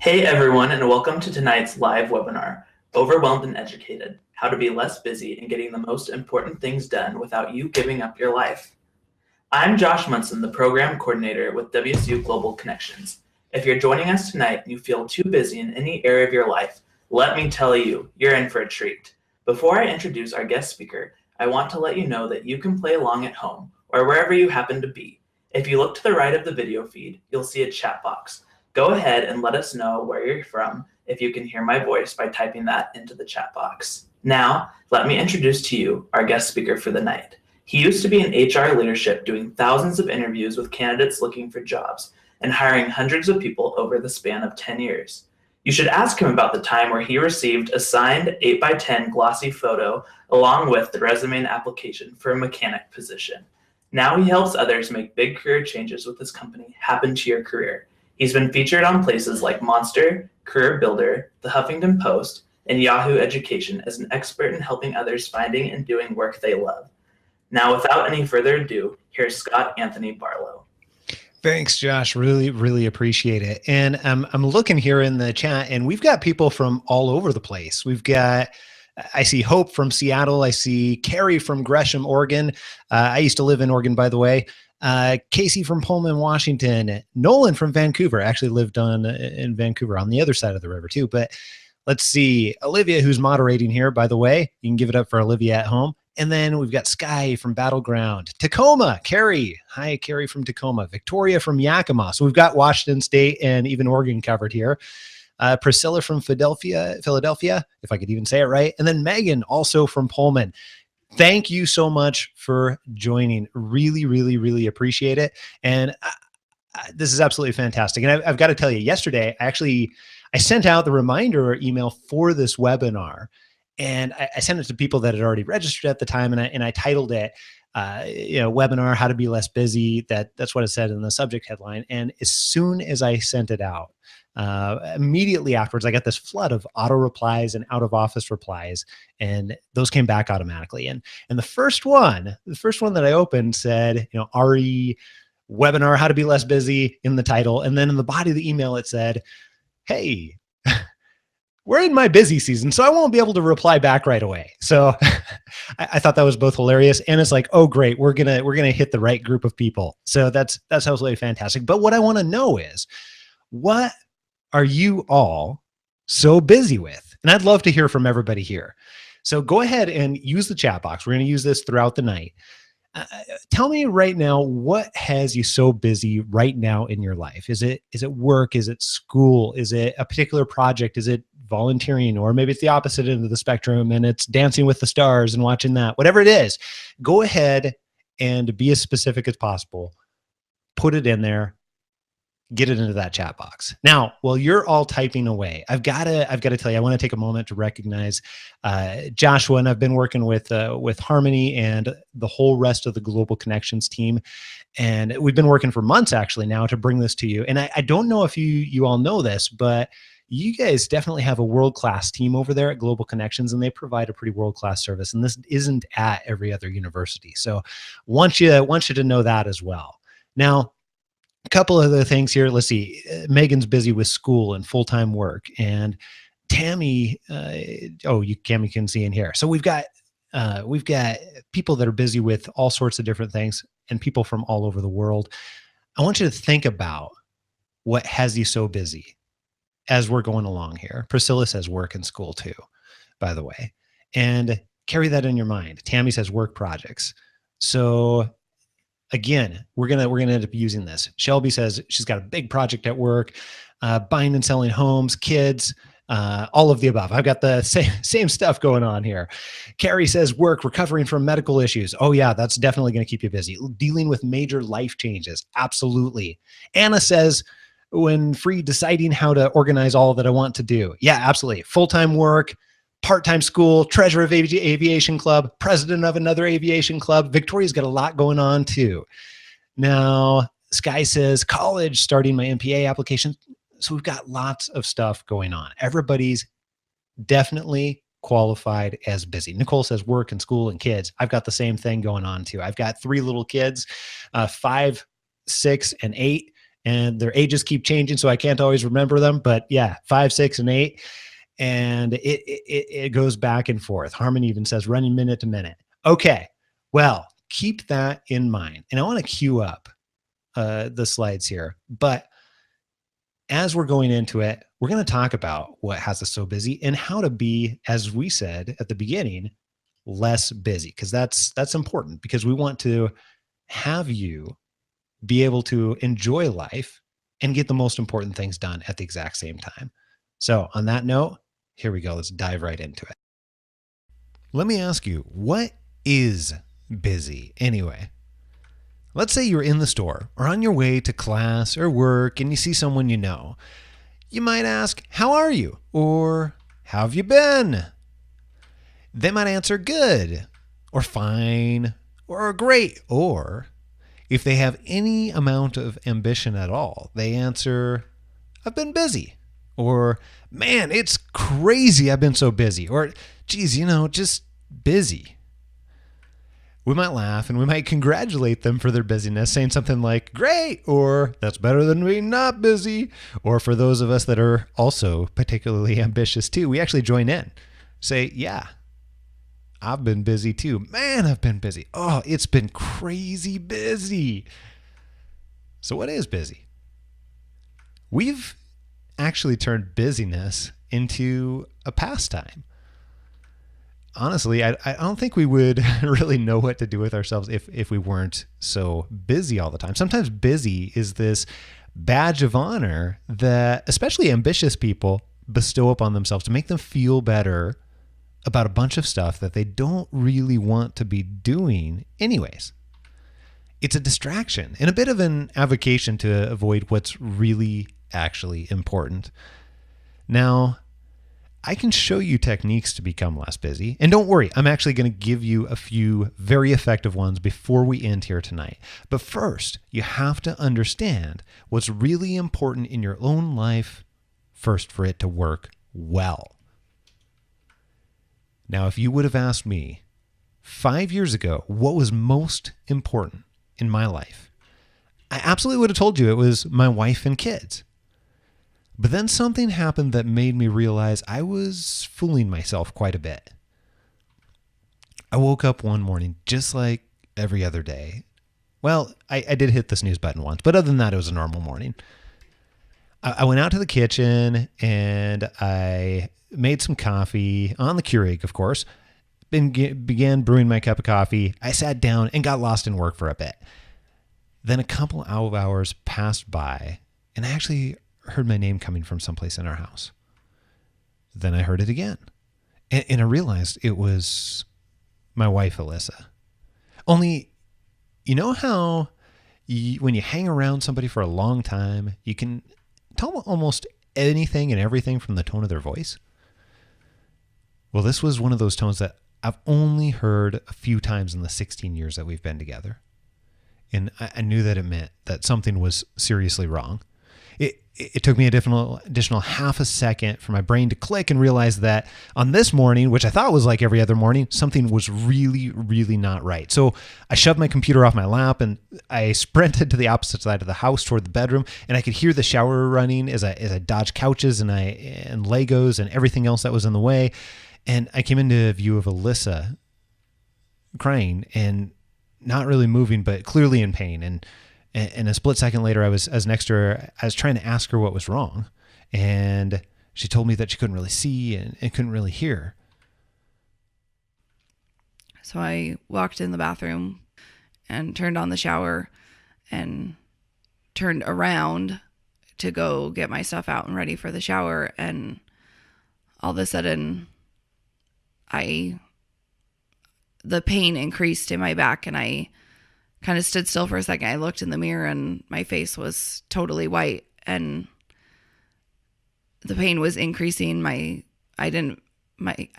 Hey everyone, and welcome to tonight's live webinar, Overwhelmed and Educated, How to Be Less Busy and Getting the Most Important Things Done Without You Giving Up Your Life. I'm Josh Munson, the Program Coordinator with WSU Global Connections. If you're joining us tonight and you feel too busy in any area of your life, let me tell you, you're in for a treat. Before I introduce our guest speaker, I want to let you know that you can play along at home or wherever you happen to be. If you look to the right of the video feed, you'll see a chat box. Go ahead and let us know where you're from if you can hear my voice by typing that into the chat box. Now, let me introduce to you our guest speaker for the night. He used to be in HR leadership doing thousands of interviews with candidates looking for jobs and hiring hundreds of people over the span of 10 years. You should ask him about the time where he received a signed 8x10 glossy photo along with the resume and application for a mechanic position. Now he helps others make big career changes with his company happen to your career. He's been featured on places like Monster, Career Builder, The Huffington Post, and Yahoo Education as an expert in helping others finding and doing work they love. Now, without any further ado, here's Scott Anthony Barlow. Thanks, Josh. Really appreciate it. And I'm looking here in the chat, and we've got people from all over the place. I see Hope from Seattle. I see Carrie from Gresham, Oregon. I used to live in Oregon, by the way. Casey from Pullman, Washington. Nolan from Vancouver. Actually lived in Vancouver on the other side of the river too. But let's see. Olivia, who's moderating here, by the way. You can give it up for Olivia at home. And then we've got Sky from Battleground. Tacoma, Carrie. Hi, Carrie from Tacoma. Victoria from Yakima. So we've got Washington State and even Oregon covered here. Priscilla from Philadelphia, if I could even say it right. And then Megan, also from Pullman. Thank you so much for joining. Really appreciate it. And this is absolutely fantastic. And I've got to tell you, yesterday, I sent out the reminder email for this webinar. And I sent it to people that had already registered at the time. And I titled it, webinar, how to be less busy. That's what it said in the subject headline. And as soon as I sent it out, immediately afterwards, I got this flood of auto replies and out of office replies, and those came back automatically. And the first one that I opened said, RE webinar, how to be less busy in the title. And then in the body of the email, it said, hey, we're in my busy season, so I won't be able to reply back right away. So I thought that was both hilarious, and it's like, oh great, we're gonna hit the right group of people. So that's absolutely fantastic. But what I want to know is, what are you all so busy with? And I'd love to hear from everybody here. So go ahead and use the chat box. We're going to use this throughout the night. Tell me right now, what has you so busy right now in your life? Is it work? Is it school? Is it a particular project? Is it volunteering? Or maybe it's the opposite end of the spectrum and it's Dancing with the Stars and watching that. Whatever it is, go ahead and be as specific as possible. Put it in there. Get it into that chat box. Now, while you're all typing away, I've got to tell you, I want to take a moment to recognize Joshua, and I've been working with Harmony and the whole rest of the Global Connections team, and we've been working for months actually now to bring this to you. And I don't know if you all know this, but you guys definitely have a world-class team over there at Global Connections, and they provide a pretty world-class service. And this isn't at every other university, so want you to know that as well. Now, a couple other things here. Let's see. Megan's busy with school and full-time work, and Tammy. Tammy can see in here. So we've got people that are busy with all sorts of different things, and people from all over the world. I want you to think about what has you so busy as we're going along here. Priscilla says work and school too, by the way, and carry that in your mind. Tammy says work projects. So again, we're gonna end up using this. Shelby says she's got a big project at work, buying and selling homes, kids, all of the above. I've got the same stuff going on here. Carrie says work, recovering from medical issues. Oh yeah, that's definitely going to keep you busy. Dealing with major life changes. Absolutely. Anna says, when free, deciding how to organize all that I want to do. Yeah, absolutely. Full-time work, part-time school, treasurer of aviation club, president of another aviation club. Victoria's got a lot going on too. Now, Sky says college, starting my MPA application. So we've got lots of stuff going on. Everybody's definitely qualified as busy. Nicole says work and school and kids. I've got the same thing going on too. I've got 3 little kids, 5, 6, and 8. and their ages keep changing, so I can't always remember them. But yeah, 5, 6, and 8, and it goes back and forth. Harmon even says running minute to minute. Okay, well, keep that in mind, and I want to cue up the slides here. But as we're going into it, we're going to talk about what has us so busy and how to be, as we said at the beginning, less busy, because that's important, because we want to have you be able to enjoy life and get the most important things done at the exact same time. So on that note, here we go. Let's dive right into it. Let me ask you, what is busy anyway? Let's say you're in the store or on your way to class or work and you see someone you know. You might ask, "How are you?" or "How have you been?" They might answer good or fine or great, or if they have any amount of ambition at all, they answer, "I've been busy," or "Man, it's crazy I've been so busy," or "Geez, just busy." We might laugh and we might congratulate them for their busyness, saying something like, "Great," or "That's better than being not busy." Or for those of us that are also particularly ambitious too, we actually join in. Say, "Yeah, I've been busy too. Man, I've been busy. Oh, it's been crazy busy." So what is busy? We've actually turned busyness into a pastime. Honestly, I don't think we would really know what to do with ourselves if we weren't so busy all the time. Sometimes busy is this badge of honor that especially ambitious people bestow upon themselves to make them feel better about a bunch of stuff that they don't really want to be doing anyways. It's a distraction and a bit of an avocation to avoid what's really actually important. Now, I can show you techniques to become less busy. And don't worry, I'm actually going to give you a few very effective ones before we end here tonight. But first, you have to understand what's really important in your own life first for it to work well. Now, if you would have asked me 5 years ago what was most important in my life, I absolutely would have told you it was my wife and kids. But then something happened that made me realize I was fooling myself quite a bit. I woke up one morning just like every other day. Well, I did hit the snooze button once, but other than that, it was a normal morning. I went out to the kitchen and I made some coffee on the Keurig, of course. Began brewing my cup of coffee. I sat down and got lost in work for a bit. Then a couple of hours passed by and I actually heard my name coming from someplace in our house. Then I heard it again. And I realized it was my wife, Alyssa. Only, you know how when you hang around somebody for a long time, you can tell almost anything and everything from the tone of their voice? Well, this was one of those tones that I've only heard a few times in the 16 years that we've been together. And I knew that it meant that something was seriously wrong. It took me additional half a second for my brain to click and realize that on this morning, which I thought was like every other morning, something was really, really not right. So I shoved my computer off my lap and I sprinted to the opposite side of the house toward the bedroom, and I could hear the shower running as I dodged couches and Legos and everything else that was in the way. And I came into view of Alyssa crying and not really moving, but clearly in pain. And a split second later, I was next to her. I was trying to ask her what was wrong. And she told me that she couldn't really see and couldn't really hear. So I walked in the bathroom and turned on the shower and turned around to go get my stuff out and ready for the shower. And all of a sudden, the pain increased in my back, and I kind of stood still for a second. I looked in the mirror and my face was totally white and the pain was increasing. I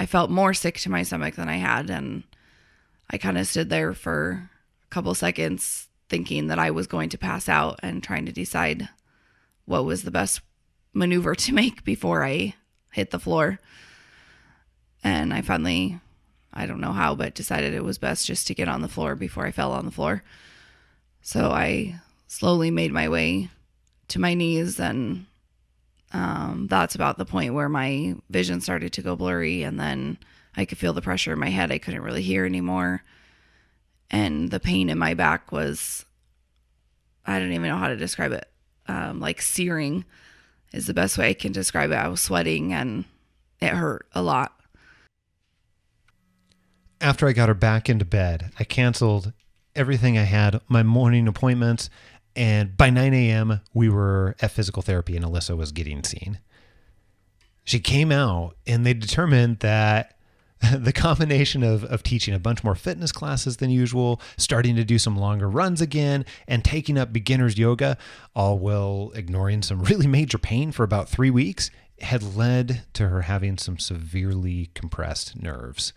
felt more sick to my stomach than I had. And I kind of stood there for a couple seconds thinking that I was going to pass out and trying to decide what was the best maneuver to make before I hit the floor. And I finally, I don't know how, but decided it was best just to get on the floor before I fell on the floor. So I slowly made my way to my knees, and that's about the point where my vision started to go blurry, and then I could feel the pressure in my head. I couldn't really hear anymore. And the pain in my back was, I don't even know how to describe it. Like searing is the best way I can describe it. I was sweating and it hurt a lot. After I got her back into bed, I canceled everything I had, my morning appointments, and by 9 a.m., we were at physical therapy and Alyssa was getting seen. She came out and they determined that the combination of teaching a bunch more fitness classes than usual, starting to do some longer runs again, and taking up beginner's yoga, all while ignoring some really major pain for about 3 weeks, had led to her having some severely compressed nerves.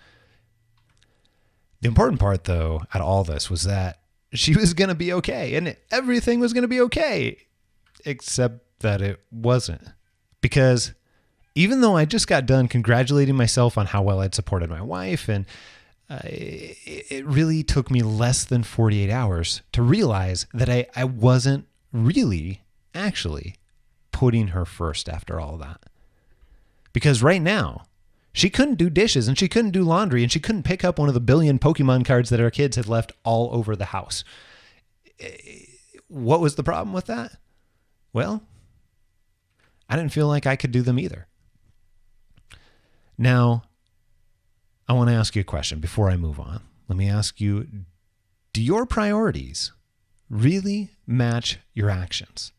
The important part, though, out of all this was that she was going to be okay, and everything was going to be okay, except that it wasn't. Because even though I just got done congratulating myself on how well I'd supported my wife, and it really took me less than 48 hours to realize that I wasn't really actually putting her first after all that. Because right now, she couldn't do dishes and she couldn't do laundry and she couldn't pick up one of the billion Pokemon cards that our kids had left all over the house. What was the problem with that? Well, I didn't feel like I could do them either. Now, I want to ask you a question before I move on. Let me ask you, do your priorities really match your actions?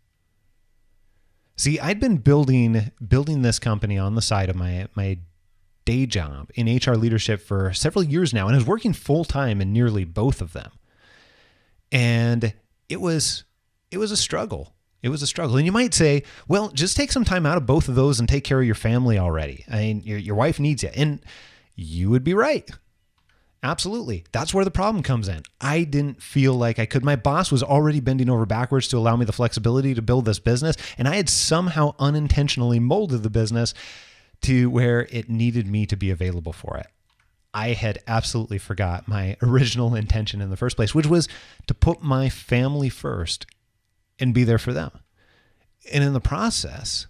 See, I'd been building this company on the side of my day job in HR leadership for several years now, and I was working full time in nearly both of them. And it was a struggle. It was a struggle. And you might say, well, just take some time out of both of those and take care of your family already. I mean, your wife needs you. And you would be right. Absolutely. That's where the problem comes in. I didn't feel like I could. My boss was already bending over backwards to allow me the flexibility to build this business. And I had somehow unintentionally molded the business to where it needed me to be available for it. I had absolutely forgot my original intention in the first place, which was to put my family first and be there for them. And in the process,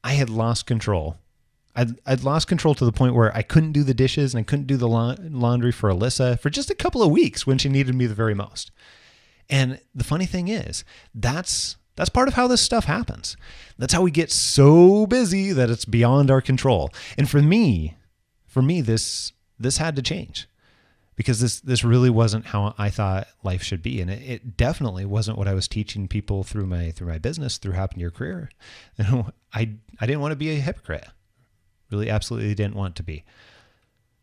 I had lost control. I'd lost control to the point where I couldn't do the dishes and I couldn't do the laundry for Alyssa for just a couple of weeks when she needed me the very most. And the funny thing is, that's part of how this stuff happens. That's how we get so busy that it's beyond our control. And for me, this had to change, because this really wasn't how I thought life should be. And it definitely wasn't what I was teaching people through my business, through Happen to Your Career. And I didn't want to be a hypocrite. Really absolutely didn't want to be.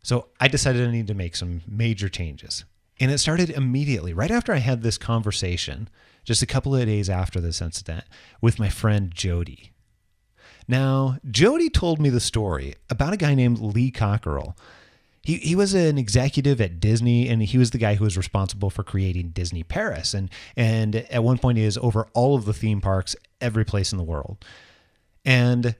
So I decided I needed to make some major changes. And it started immediately, right after I had this conversation, just a couple of days after this incident, with my friend Jody. Now, Jody told me the story about a guy named Lee Cockerell. He was an executive at Disney, and he was the guy who was responsible for creating Disney Paris. And at one point, he is over all of the theme parks, every place in the world. And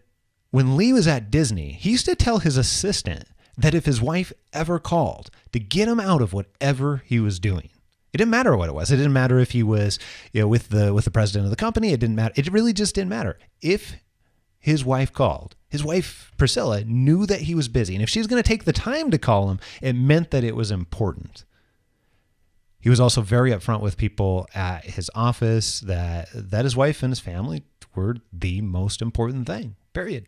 when Lee was at Disney, he used to tell his assistant that if his wife ever called, to get him out of whatever he was doing. It didn't matter what it was. It didn't matter if he was, with the president of the company. It didn't matter. It really just didn't matter. If his wife called, his wife Priscilla knew that he was busy, and if she was going to take the time to call him, it meant that it was important. He was also very upfront with people at his office that his wife and his family were the most important thing, period.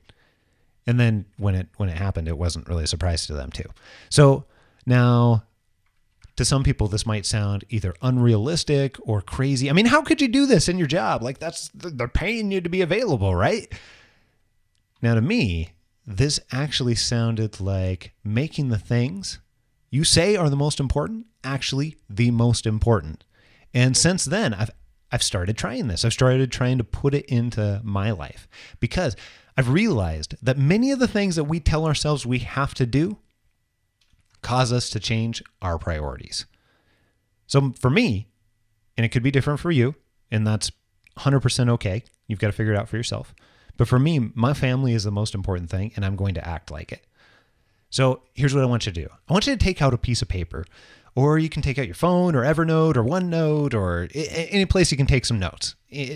And then when it happened, it wasn't really a surprise to them too. So now, to some people, this might sound either unrealistic or crazy. I mean, how could you do this in your job? Like, they're paying you to be available, right? Now, to me, this actually sounded like making the things you say are the most important actually the most important. And since then, I've started trying this. I've started trying to put it into my life, because I've realized that many of the things that we tell ourselves we have to do cause us to change our priorities. So for me, and it could be different for you, and that's 100% okay. You've got to figure it out for yourself. But for me, my family is the most important thing, and I'm going to act like it. So here's what I want you to do. I want you to take out a piece of paper Or you can take out your phone or Evernote or OneNote or any place you can take some notes.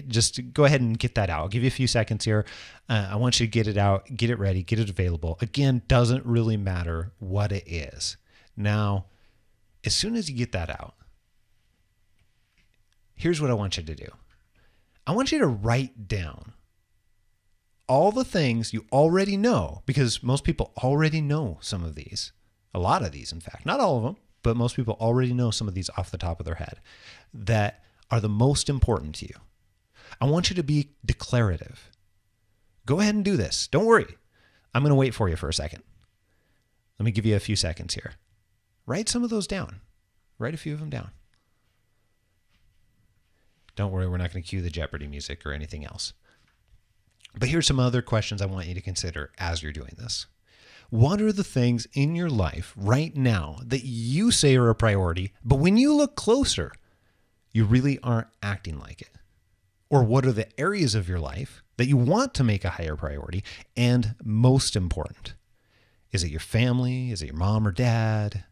Just go ahead and get that out. I'll give you a few seconds here. I want you to get it out, get it ready, get it available. Again, doesn't really matter what it is. Now, as soon as you get that out, here's what I want you to do. I want you to write down all the things you already know, because most people already know some of these. A lot of these, in fact. Not all of them, but most people already know some of these off the top of their head that are the most important to you. I want you to be declarative. Go ahead and do this. Don't worry. I'm going to wait for you for a second. Let me give you a few seconds here. Write some of those down. Write a few of them down. Don't worry, we're not going to cue the Jeopardy music or anything else. But here's some other questions I want you to consider as you're doing this. What are the things in your life right now that you say are a priority, but when you look closer, you really aren't acting like it? Or what are the areas of your life that you want to make a higher priority and most important? Is it your family? Is it your mom or dad?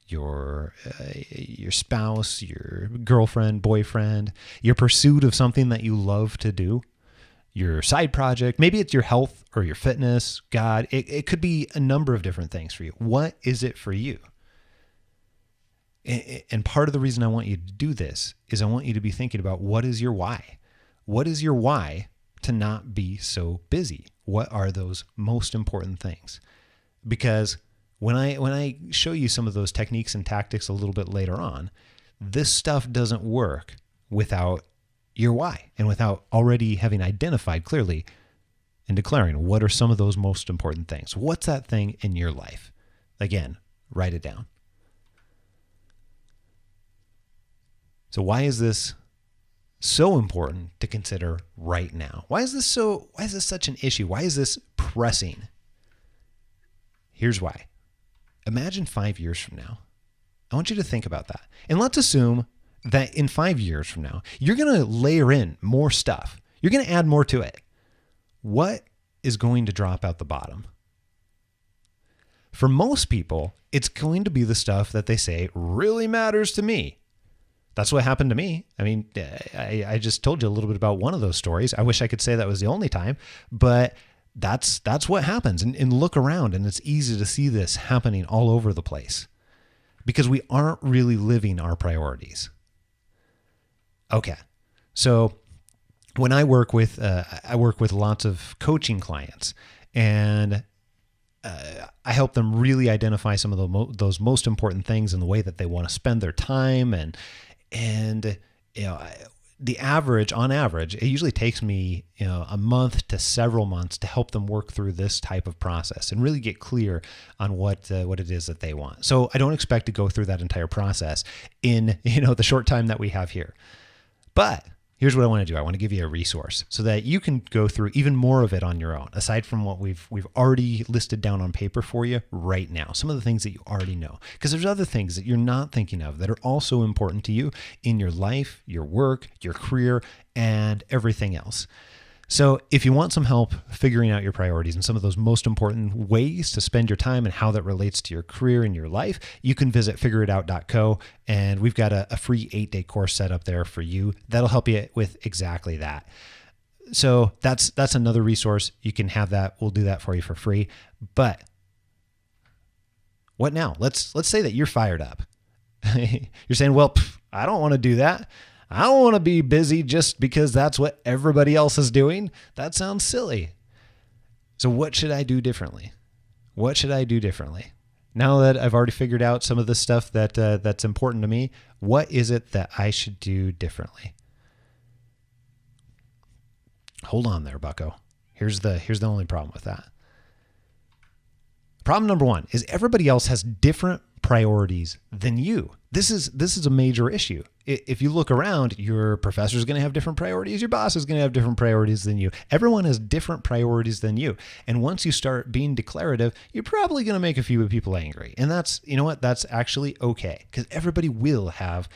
Your spouse, your girlfriend, boyfriend, your pursuit of something that you love to do, your side project, maybe it's your health or your fitness, God, it could be a number of different things for you. What is it for you? And part of the reason I want you to do this is I want you to be thinking about what is your why? What is your why to not be so busy? What are those most important things? Because when I show you some of those techniques and tactics a little bit later on, this stuff doesn't work without your why and without already having identified clearly and declaring what are some of those most important things. What's that thing in your life? Again, write it down. So why is this so important to consider right now? Why is this such an issue? Why is this pressing? Here's why. Imagine 5 years from now. I want you to think about that. And let's assume that in 5 years from now, you're going to layer in more stuff. You're going to add more to it. What is going to drop out the bottom? For most people, it's going to be the stuff that they say really matters to me. That's what happened to me. I mean, I just told you a little bit about one of those stories. I wish I could say that was the only time, but that's what happens. And look around, and it's easy to see this happening all over the place because we aren't really living our priorities. Okay, so when I work with lots of coaching clients, and I help them really identify some of those most important things in the way that they want to spend their time, and you know, on average, it usually takes me a month to several months to help them work through this type of process and really get clear on what it is that they want. So I don't expect to go through that entire process in the short time that we have here. But here's what I want to do. I want to give you a resource so that you can go through even more of it on your own, aside from what we've already listed down on paper for you right now. Some of the things that you already know, because there's other things that you're not thinking of that are also important to you in your life, your work, your career, and everything else. So if you want some help figuring out your priorities and some of those most important ways to spend your time and how that relates to your career and your life, you can visit figureitout.co, and we've got a free 8-day course set up there for you that'll help you with exactly that. So that's another resource. You can have that. We'll do that for you for free. But what now? Let's say that you're fired up. You're saying, well, I don't want to do that. I don't want to be busy just because that's what everybody else is doing. That sounds silly. So what should I do differently? What should I do differently? Now that I've already figured out some of the stuff that's important to me, what is it that I should do differently? Hold on there, bucko. Here's the only problem with that. Problem number one is everybody else has different priorities than you. This is a major issue. If you look around, your professor's going to have different priorities. Your boss is going to have different priorities than you. Everyone has different priorities than you. And once you start being declarative, you're probably going to make a few people angry. And that's actually okay, because everybody will have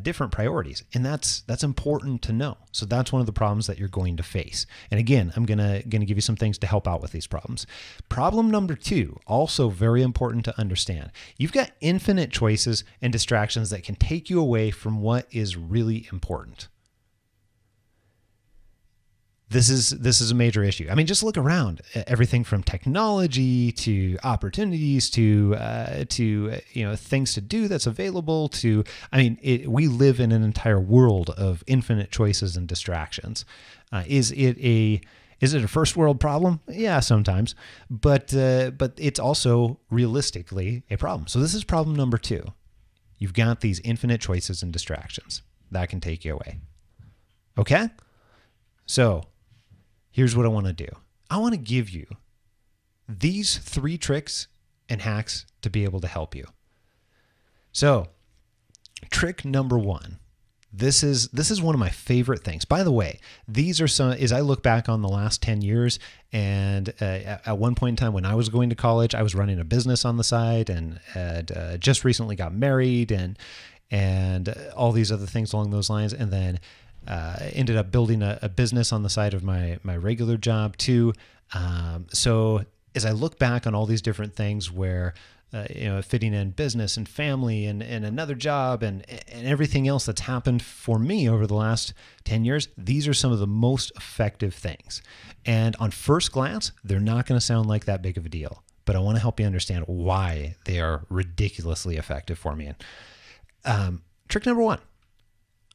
different priorities. And that's important to know. So that's one of the problems that you're going to face. And again, I'm gonna give you some things to help out with these problems. Problem number 2, also very important to understand. You've got infinite choices and distractions that can take you away from what is really important. This is a major issue. I mean, just look around. Everything from technology to opportunities to things to do that's available to. I mean, we live in an entire world of infinite choices and distractions. Is it a first world problem? Yeah, sometimes, but it's also realistically a problem. So this is problem number 2. You've got these infinite choices and distractions that can take you away. Okay, so. Here's what I want to do. I want to give you these 3 tricks and hacks to be able to help you. So, trick number 1. This is one of my favorite things. By the way, these are some, as I look back on the last 10 years, and at one point in time when I was going to college, I was running a business on the side and had just recently got married and all these other things along those lines. And then ended up building a business on the side of my regular job too. So as I look back on all these different things where, fitting in business and family and another job and everything else that's happened for me over the last 10 years, these are some of the most effective things. And on first glance, they're not going to sound like that big of a deal, but I want to help you understand why they are ridiculously effective for me. And trick number 1.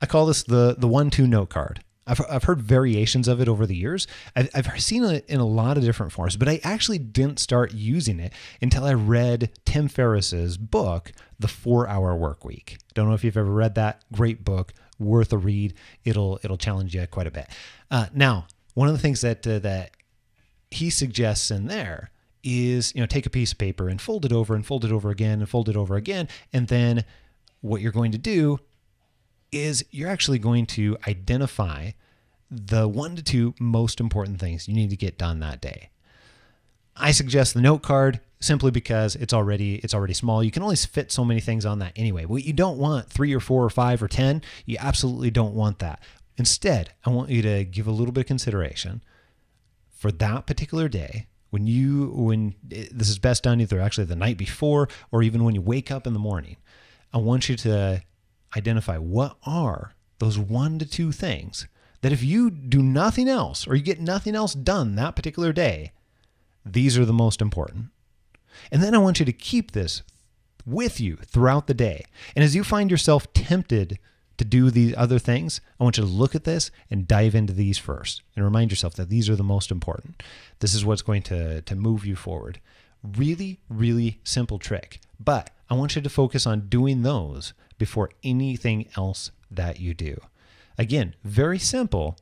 I call this the 1-2 note card. I've heard variations of it over the years. I've seen it in a lot of different forms, but I actually didn't start using it until I read Tim Ferriss's book, The 4-Hour Workweek. Don't know if you've ever read that. Great book, worth a read. It'll challenge you quite a bit. Now, one of the things that he suggests in there is, take a piece of paper and fold it over and fold it over again and fold it over again, and then what you're going to do is you're actually going to identify the 1 to 2 most important things you need to get done that day. I suggest the note card simply because it's already small. You can only fit so many things on that anyway. Well, you don't want 3 or 4 or 5 or 10. You absolutely don't want that. Instead, I want you to give a little bit of consideration for that particular day. When this is best done either actually the night before or even when you wake up in the morning. I want you to identify what are those 1 to 2 things that if you do nothing else or you get nothing else done that particular day, these are the most important. And then I want you to keep this with you throughout the day. And as you find yourself tempted to do these other things, I want you to look at this and dive into these first and remind yourself that these are the most important. This is what's going to move you forward. Really, really simple trick. But I want you to focus on doing those before anything else that you do. Again, very simple,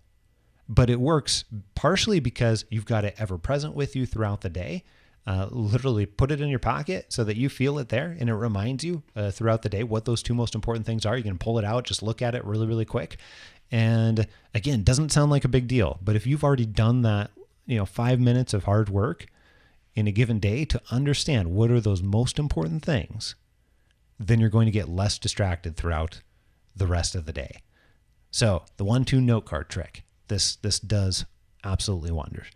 but it works partially because you've got it ever present with you throughout the day. Literally put it in your pocket so that you feel it there and it reminds you throughout the day what those 2 most important things are. You can pull it out, just look at it really, really quick. And again, doesn't sound like a big deal, but if you've already done that, 5 minutes of hard work in a given day to understand what are those most important things, then you're going to get less distracted throughout the rest of the day. So the 1-2 note card trick, this does absolutely wonders.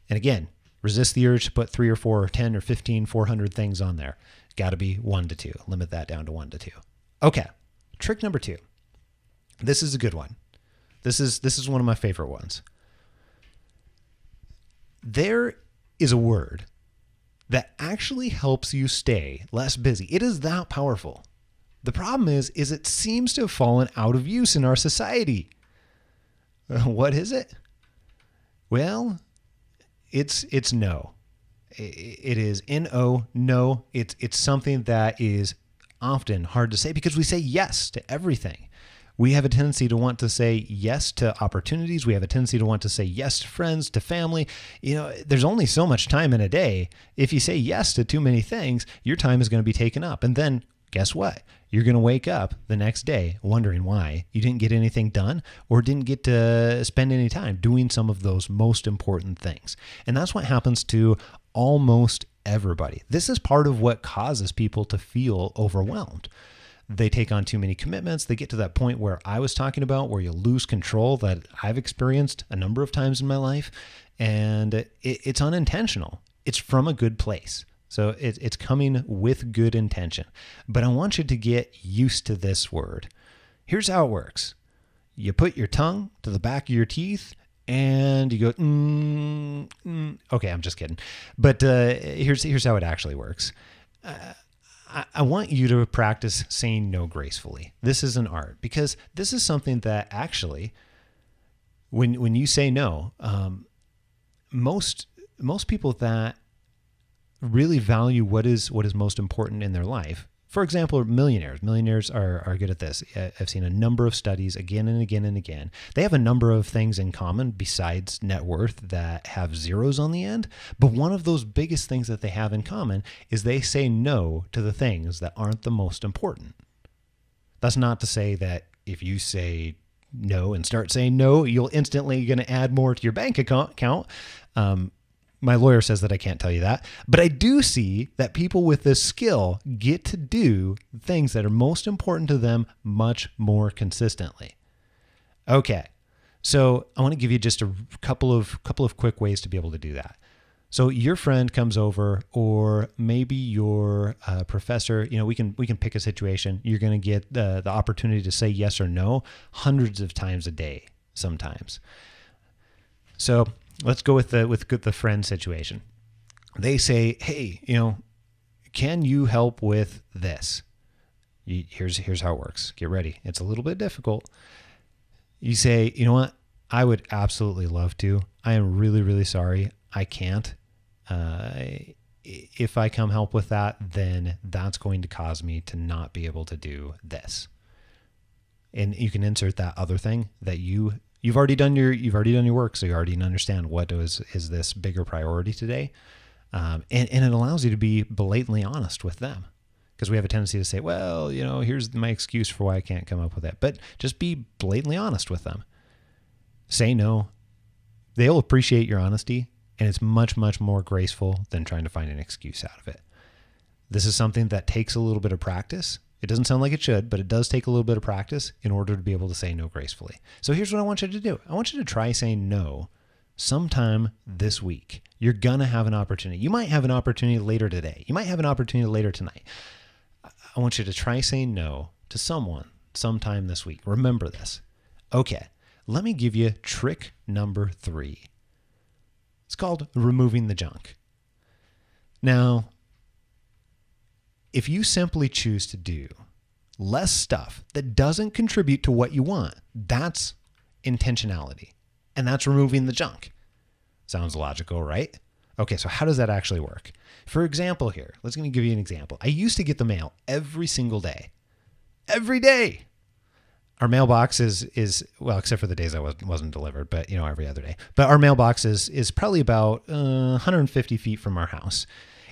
And again, resist the urge to put 3 or 4 or 10 or 15, 400 things on there. It's got to be 1 to 2. Limit that down to 1 to 2. Okay, trick number 2. This is a good one. This is one of my favorite ones. There is a word that actually helps you stay less busy. It is that powerful. The problem is it seems to have fallen out of use in our society. What is it? Well, it's no. It is N-O, no. It's something that is often hard to say because we say yes to everything. We have a tendency to want to say yes to opportunities. We have a tendency to want to say yes to friends, to family. There's only so much time in a day. If you say yes to too many things, your time is going to be taken up. And then guess what? You're going to wake up the next day wondering why you didn't get anything done or didn't get to spend any time doing some of those most important things. And that's what happens to almost everybody. This is part of what causes people to feel overwhelmed. They take on too many commitments. They get to that point where I was talking about, where you lose control, that I've experienced a number of times in my life. And it's unintentional. It's from a good place. So it's coming with good intention. But I want you to get used to this word. Here's how it works. You put your tongue to the back of your teeth and you go, okay, I'm just kidding. But here's how it actually works. I want you to practice saying no gracefully. This is an art, because this is something that actually, when you say no, most people that really value what is most important in their life. For example, millionaires are good at this. I've seen a number of studies again and again and again. They have a number of things in common besides net worth that have zeros on the end. But one of those biggest things that they have in common is they say no to the things that aren't the most important. That's not to say that if you say no and start saying no, you'll instantly going to add more to your bank account. My lawyer says that I can't tell you that, but I do see that people with this skill get to do things that are most important to them much more consistently. Okay. So I want to give you just a couple of quick ways to be able to do that. So your friend comes over, or maybe your professor, we can pick a situation. You're going to get the opportunity to say yes or no hundreds of times a day sometimes. So let's go with the friend situation. They say, hey, can you help with this? Here's how it works. Get ready. It's a little bit difficult. You say, you know what? I would absolutely love to. I am really, really sorry. I can't. If I come help with that, then that's going to cause me to not be able to do this. And you can insert that other thing that you've already done your work, so you already understand what is this bigger priority today, and it allows you to be blatantly honest with them, because we have a tendency to say, well, here's my excuse for why I can't come up with it. But just be blatantly honest with them. Say no. They'll appreciate your honesty, and it's much, much more graceful than trying to find an excuse out of it. This is something that takes a little bit of practice. It doesn't sound like it should, but it does take a little bit of practice in order to be able to say no gracefully. So here's what I want you to do. I want you to try saying no sometime this week. You're going to have an opportunity. You might have an opportunity later today. You might have an opportunity later tonight. I want you to try saying no to someone sometime this week. Remember this. Okay, let me give you trick number 3. It's called removing the junk. Now, if you simply choose to do less stuff that doesn't contribute to what you want, that's intentionality. And that's removing the junk. Sounds logical, right? Okay, so how does that actually work? For example here, let's give you an example. I used to get the mail every single day. Every day. Our mailbox is well, except for the days I wasn't delivered, but every other day. But our mailbox is probably about 150 feet from our house.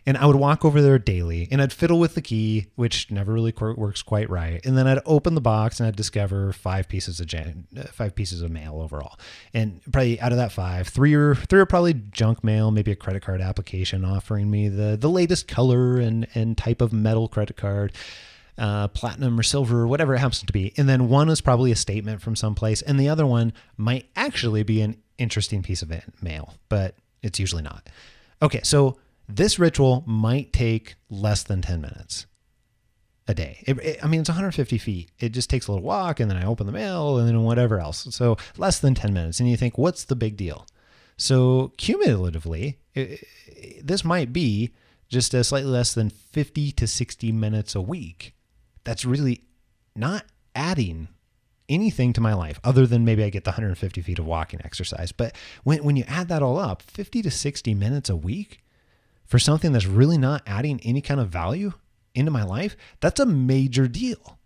And I would walk over there daily, and I'd fiddle with the key, which never really works quite right. And then I'd open the box, and I'd discover 5 pieces of mail overall. And probably out of that 5, three are probably junk mail, maybe a credit card application offering me the latest color and type of metal credit card, platinum or silver, or whatever it happens to be. And then one is probably a statement from someplace, and the other one might actually be an interesting piece of mail, but it's usually not. Okay, so this ritual might take less than 10 minutes a day. It's 150 feet. It just takes a little walk, and then I open the mail, and then whatever else. So less than 10 minutes. And you think, what's the big deal? So cumulatively, this might be just a slightly less than 50 to 60 minutes a week. That's really not adding anything to my life other than maybe I get the 150 feet of walking exercise. But when you add that all up, 50 to 60 minutes a week for something that's really not adding any kind of value into my life, that's a major deal.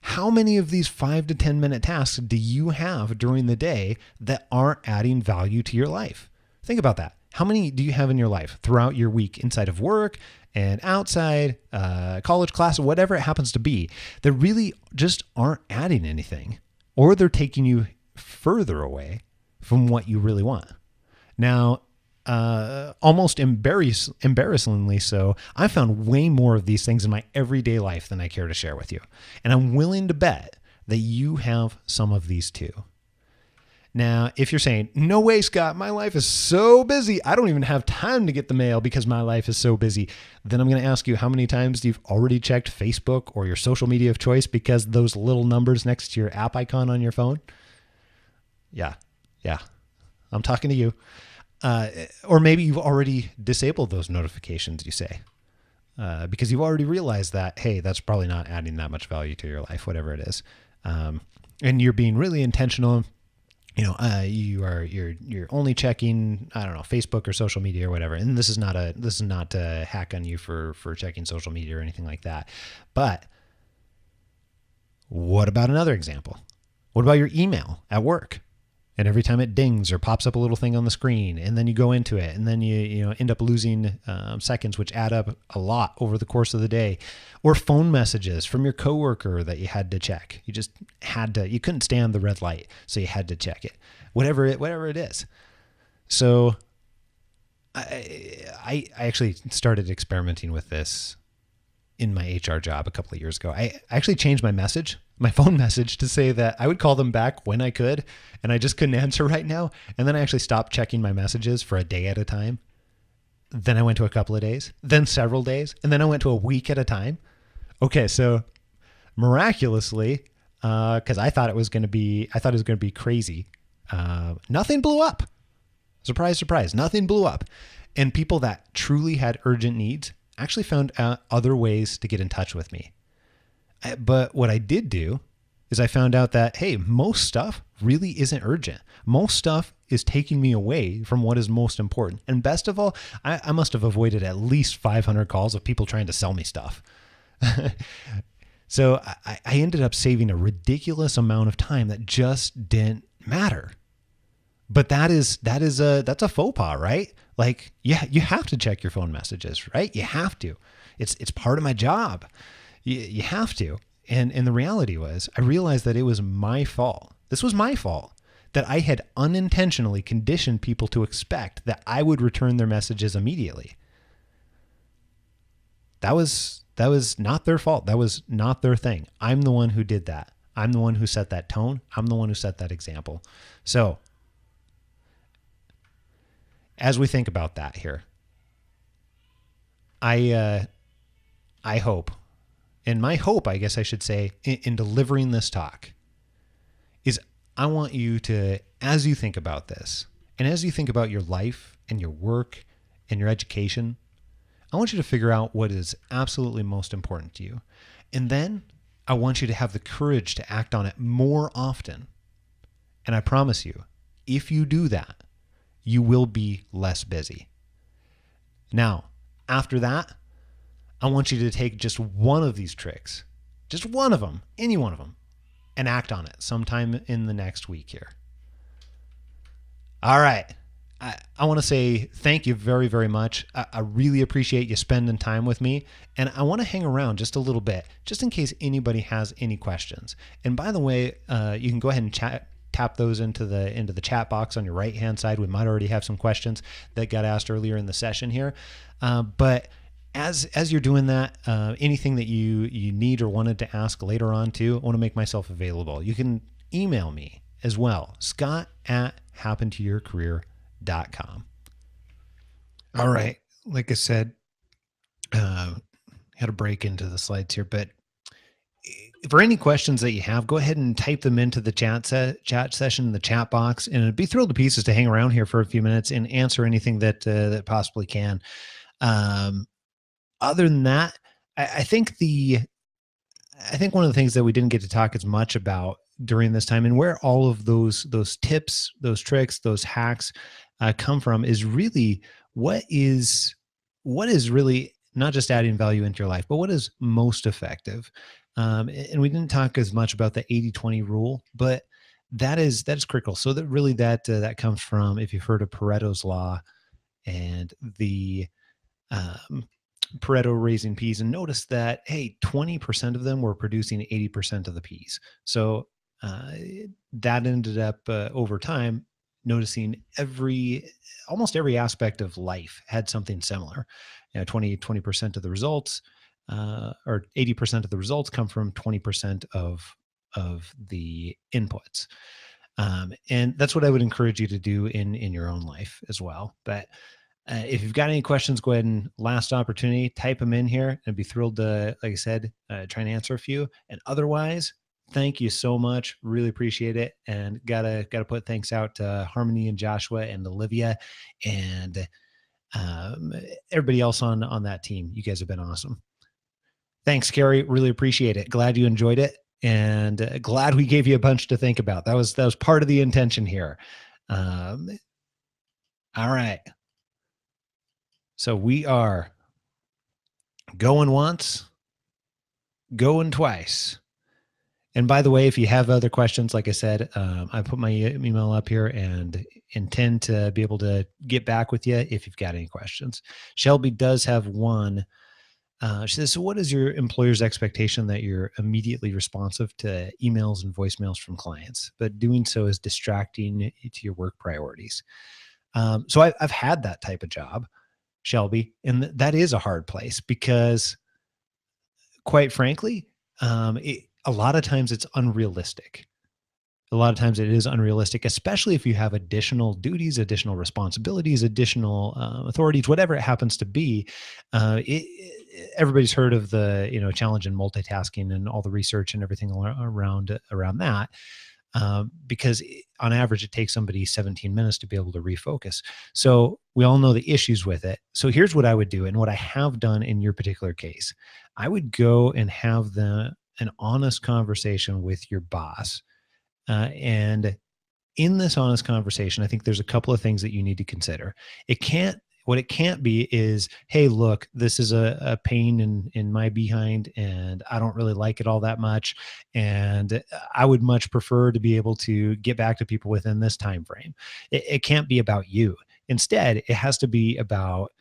How many of these 5 to 10 minute tasks do you have during the day that aren't adding value to your life? Think about that. How many do you have in your life throughout your week, inside of work and outside, college class, whatever it happens to be, that really just aren't adding anything, or they're taking you further away from what you really want? Now, almost embarrassingly so, I found way more of these things in my everyday life than I care to share with you. And I'm willing to bet that you have some of these too. Now, if you're saying, no way, Scott, my life is so busy, I don't even have time to get the mail because my life is so busy, then I'm going to ask you, how many times you've already checked Facebook or your social media of choice because those little numbers next to your app icon on your phone? Yeah, I'm talking to you. Or maybe you've already disabled those notifications, you say, because you've already realized that, hey, that's probably not adding that much value to your life, whatever it is. And you're being really intentional. You're only checking, I don't know, Facebook or social media or whatever. And this is not a hack on you for checking social media or anything like that. But what about another example? What about your email at work? And every time it dings or pops up a little thing on the screen, and then you go into it, and then you end up losing seconds, which add up a lot over the course of the day. Or phone messages from your coworker that you had to check. You just had to. You couldn't stand the red light, so you had to check it. Whatever it is. So I actually started experimenting with this in my HR job a couple of years ago. I actually changed my phone message to say that I would call them back when I could, and I just couldn't answer right now. And then I actually stopped checking my messages for a day at a time. Then I went to a couple of days, then several days, and then I went to a week at a time. Okay, so miraculously, because I thought it was going to be crazy, nothing blew up. Surprise, surprise, nothing blew up. And people that truly had urgent needs actually found other ways to get in touch with me. But what I did do is I found out that, hey, most stuff really isn't urgent. Most stuff is taking me away from what is most important. And best of all, I must have avoided at least 500 calls of people trying to sell me stuff. So I ended up saving a ridiculous amount of time that just didn't matter. But that's a faux pas, right? Like, yeah, you have to check your phone messages, right? You have to. It's part of my job. You have to. And the reality was, I realized that it was my fault. This was my fault, that I had unintentionally conditioned people to expect that I would return their messages immediately. That was not their fault. That was not their thing. I'm the one who did that. I'm the one who set that tone. I'm the one who set that example. So as we think about that here, I hope, and my hope, I guess I should say, in delivering this talk is I want you to, as you think about this, and as you think about your life and your work and your education, I want you to figure out what is absolutely most important to you. And then I want you to have the courage to act on it more often. And I promise you, if you do that, you will be less busy. Now, after that, I want you to take just one of these tricks, just one of them, any one of them, and act on it sometime in the next week here. All right. I want to say thank you very, very much. I really appreciate you spending time with me. And I want to hang around just a little bit, just in case anybody has any questions. And by the way, you can go ahead and tap those into the chat box on your right-hand side. We might already have some questions that got asked earlier in the session here. But as you're doing that, anything that you need or wanted to ask later on too, I want to make myself available. You can email me as well, scott@happentoyourcareer.com. All right. Like I said, had to break into the slides here, but for any questions that you have, go ahead and type them into the chat session in the chat box, and I'd be thrilled to pieces to hang around here for a few minutes and answer anything that possibly can. Other than that, I think one of the things that we didn't get to talk as much about during this time, and where all of those tips, those tricks, those hacks come from, is really what is really not just adding value into your life, but what is most effective. And we didn't talk as much about the 80-20 rule, but that is critical. So that really that comes from, if you've heard of Pareto's law and the Pareto raising peas, and notice that, hey, 20% of them were producing 80% of the peas. So that ended up over time noticing almost every aspect of life had something similar. 20% of the results, or 80% of the results come from 20% of the inputs. And that's what I would encourage you to do in your own life as well. But if you've got any questions, go ahead and last opportunity, type them in here. I'd be thrilled to, like I said, try and answer a few. And otherwise, thank you so much. Really appreciate it. And gotta put thanks out to Harmony and Joshua and Olivia and everybody else on that team. You guys have been awesome. Thanks, Carrie. Really appreciate it. Glad you enjoyed it, and glad we gave you a bunch to think about. That was part of the intention here. All right. So we are going once, going twice. And by the way, if you have other questions, like I said, I put my email up here and intend to be able to get back with you if you've got any questions. Shelby does have one. She says, so what is your employer's expectation that you're immediately responsive to emails and voicemails from clients, but doing so is distracting to your work priorities? So I've had that type of job, Shelby, and that is a hard place because, quite frankly, a lot of times it's unrealistic. A lot of times it is unrealistic, especially if you have additional duties, additional responsibilities, additional authorities, whatever it happens to be. Everybody's heard of the challenge in multitasking and all the research and everything around that. Because on average, it takes somebody 17 minutes to be able to refocus. So we all know the issues with it. So here's what I would do, and what I have done in your particular case. I would go and have an honest conversation with your boss. And in this honest conversation, I think there's a couple of things that you need to consider. What it can't be is, hey, look, this is a pain in my behind, and I don't really like it all that much. And I would much prefer to be able to get back to people within this time frame. It can't be about you. Instead, it has to be about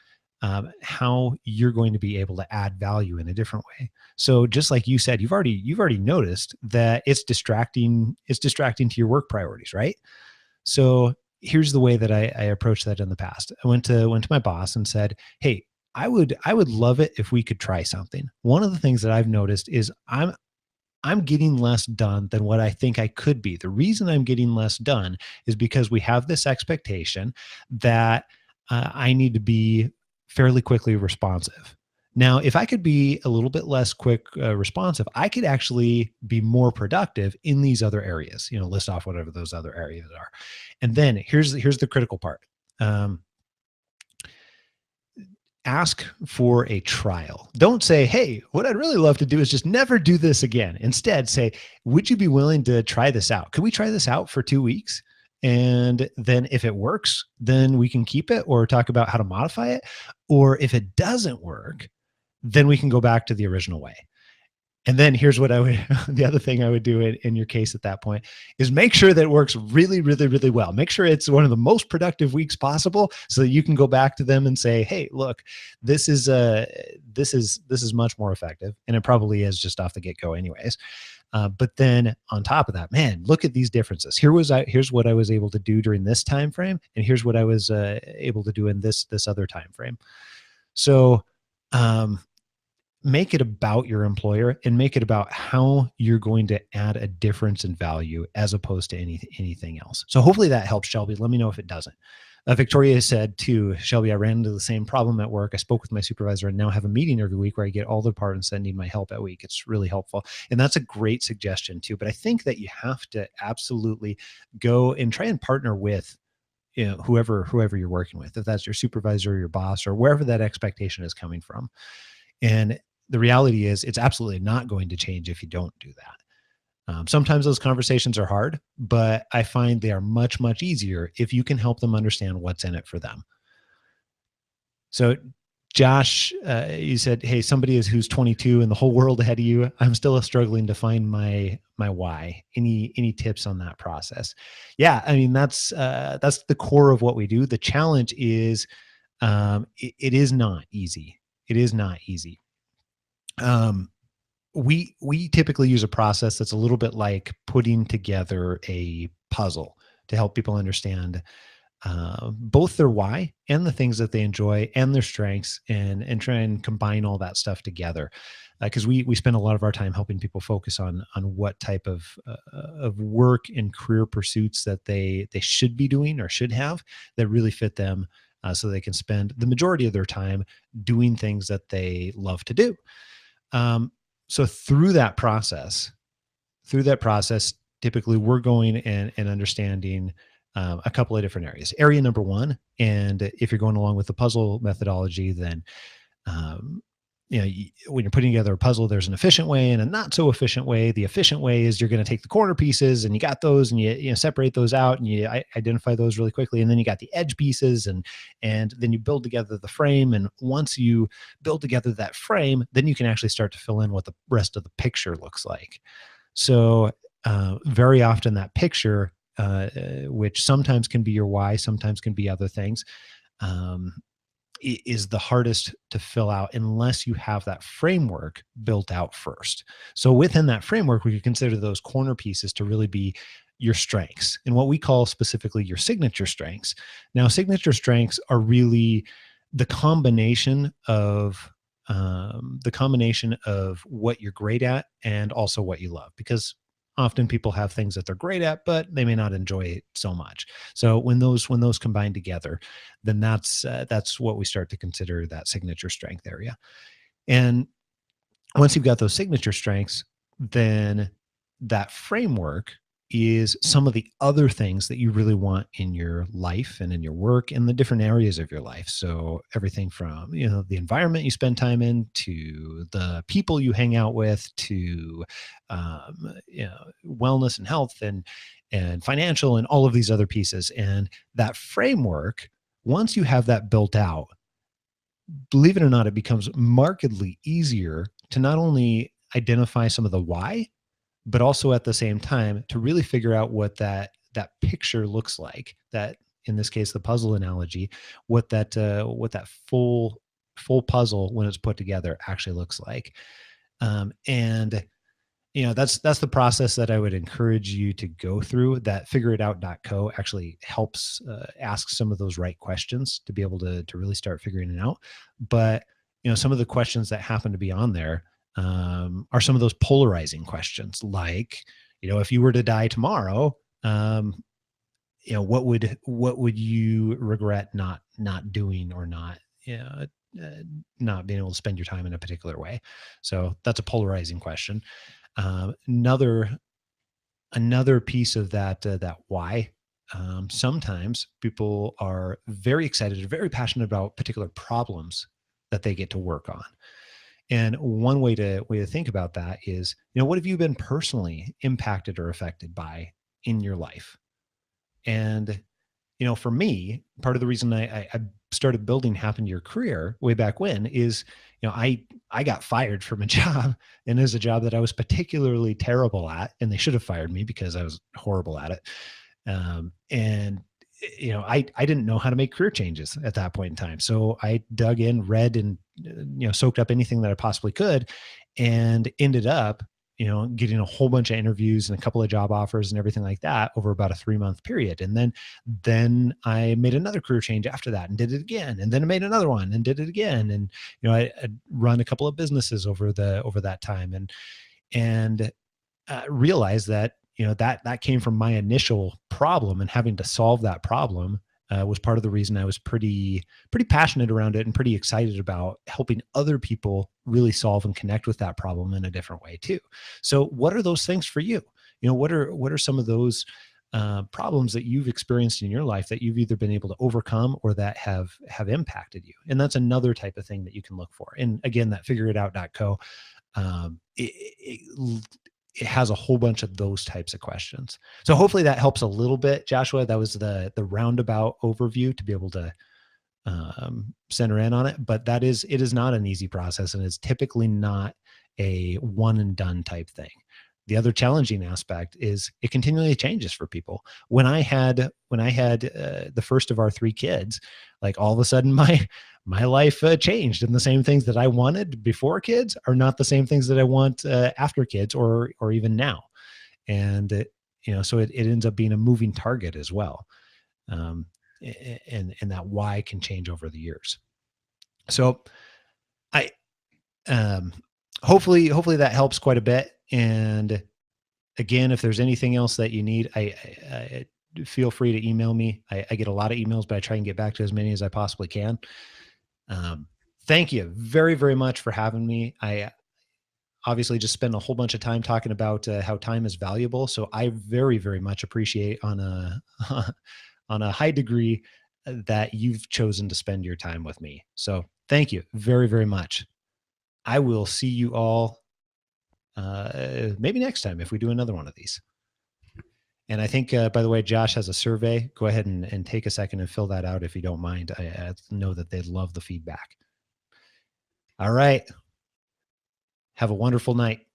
how you're going to be able to add value in a different way. So just like you said, you've already noticed that it's distracting to your work priorities, right? So here's the way that I approached that in the past. I went to my boss and said, hey, I would love it if we could try something. One of the things that I've noticed is I'm getting less done than what I think I could be. The reason I'm getting less done is because we have this expectation that I need to be fairly quickly responsive. Now, if I could be a little bit less quick responsive, I could actually be more productive in these other areas, list off whatever those other areas are. And then here's the critical part. Ask for a trial. Don't say, hey, what I'd really love to do is just never do this again. Instead, say, would you be willing to try this out? Could we try this out for 2 weeks? And then if it works, then we can keep it or talk about how to modify it. Or if it doesn't work, then we can go back to the original way. And then here's what the other thing I would do in your case at that point is make sure that it works really, really, really well. Make sure it's one of the most productive weeks possible so that you can go back to them and say, hey, look, this is much more effective. And it probably is just off the get-go anyways. But then on top of that, man, look at these differences. Here's what I was able to do during this time frame, and here's what I was able to do in this other time frame. So make it about your employer and make it about how you're going to add a difference in value as opposed to anything else. So hopefully that helps, Shelby. Let me know if it doesn't. Victoria said too, Shelby, I ran into the same problem at work. I spoke with my supervisor and now have a meeting every week where I get all the departments that need my help at week. It's really helpful. And that's a great suggestion too. But I think that you have to absolutely go and try and partner with whoever you're working with, if that's your supervisor or your boss or wherever that expectation is coming from. And the reality is it's absolutely not going to change if you don't do that. Sometimes those conversations are hard, but I find they are much, much easier if you can help them understand what's in it for them. So Josh, you said, hey, somebody who's 22 and the whole world ahead of you. I'm still struggling to find my why. Any tips on that process? Yeah. I mean, that's the core of what we do. The challenge is, it is not easy. It is not easy. We typically use a process that's a little bit like putting together a puzzle to help people understand both their why and the things that they enjoy and their strengths, and try and combine all that stuff together. Because we spend a lot of our time helping people focus on what type of work and career pursuits that they should be doing or should have that really fit them, so they can spend the majority of their time doing things that they love to do. So through that process, typically we're going and understanding a couple of different areas. Area number one, and if you're going along with the puzzle methodology, then when you're putting together a puzzle, there's an efficient way and a not so efficient way. The efficient way is you're going to take the corner pieces, and you got those, and you separate those out, and you identify those really quickly, and then you got the edge pieces, and then you build together the frame. And once you build together that frame, then you can actually start to fill in what the rest of the picture looks like. So very often that picture, which sometimes can be your why, sometimes can be other things, is the hardest to fill out unless you have that framework built out first. So within that framework, we could consider those corner pieces to really be your strengths and what we call specifically your signature strengths. Now, signature strengths are really the combination of what you're great at and also what you love, because often people have things that they're great at, but they may not enjoy it so much. So when those combine together, then that's what we start to consider that signature strength area. And once you've got those signature strengths, then that framework is some of the other things that you really want in your life and in your work and the different areas of your life. So everything from, the environment you spend time in, to the people you hang out with, to, wellness and health and financial and all of these other pieces. And that framework, once you have that built out, believe it or not, it becomes markedly easier to not only identify some of the why, but also at the same time to really figure out what that picture looks like. That, in this case, the puzzle analogy, what that full puzzle, when it's put together, actually looks like. And that's the process that I would encourage you to go through. That figureitout.co actually helps ask some of those right questions to be able to really start figuring it out. But some of the questions that happen to be on there are some of those polarizing questions, like, if you were to die tomorrow, what would you regret not doing, or not being able to spend your time in a particular way? So that's a polarizing question. Another piece of that why. Sometimes people are very excited or very passionate about particular problems that they get to work on. And one way to think about that is, what have you been personally impacted or affected by in your life? And, for me, part of the reason I started building Happen Your Career way back when is, I got fired from a job, and it was a job that I was particularly terrible at, and they should have fired me because I was horrible at it. And I didn't know how to make career changes at that point in time. So I dug in, read, and, soaked up anything that I possibly could, and ended up, getting a whole bunch of interviews and a couple of job offers and everything like that over about a 3-month period. And then I made another career change after that and did it again. And then I made another one and did it again. And, I run a couple of businesses over that time, and realized that, that came from my initial problem, and having to solve that problem was part of the reason I was pretty passionate around it and pretty excited about helping other people really solve and connect with that problem in a different way too. So what are those things for you? What are some of those problems that you've experienced in your life that you've either been able to overcome or that have impacted you? And that's another type of thing that you can look for. And again, that figureitout.co, it has a whole bunch of those types of questions. So hopefully that helps a little bit, Joshua. That was the roundabout overview to be able to center in on it. But it is not an easy process, and it's typically not a one and done type thing. The other challenging aspect is it continually changes for people. When I had the first of our 3 kids, like all of a sudden my life changed, and the same things that I wanted before kids are not the same things that I want after kids, or even now. And so it ends up being a moving target as well. And that why can change over the years. So I, hopefully that helps quite a bit. And again, if there's anything else that you need, I feel free to email me. I get a lot of emails, but I try and get back to as many as I possibly can. Thank you very, very much for having me. I obviously just spend a whole bunch of time talking about how time is valuable. So I very, very much appreciate on a high degree that you've chosen to spend your time with me. So thank you very, very much. I will see you all maybe next time if we do another one of these. And I think, by the way, Josh has a survey. Go ahead and take a second and fill that out if you don't mind. I know that they'd love the feedback. All right. Have a wonderful night.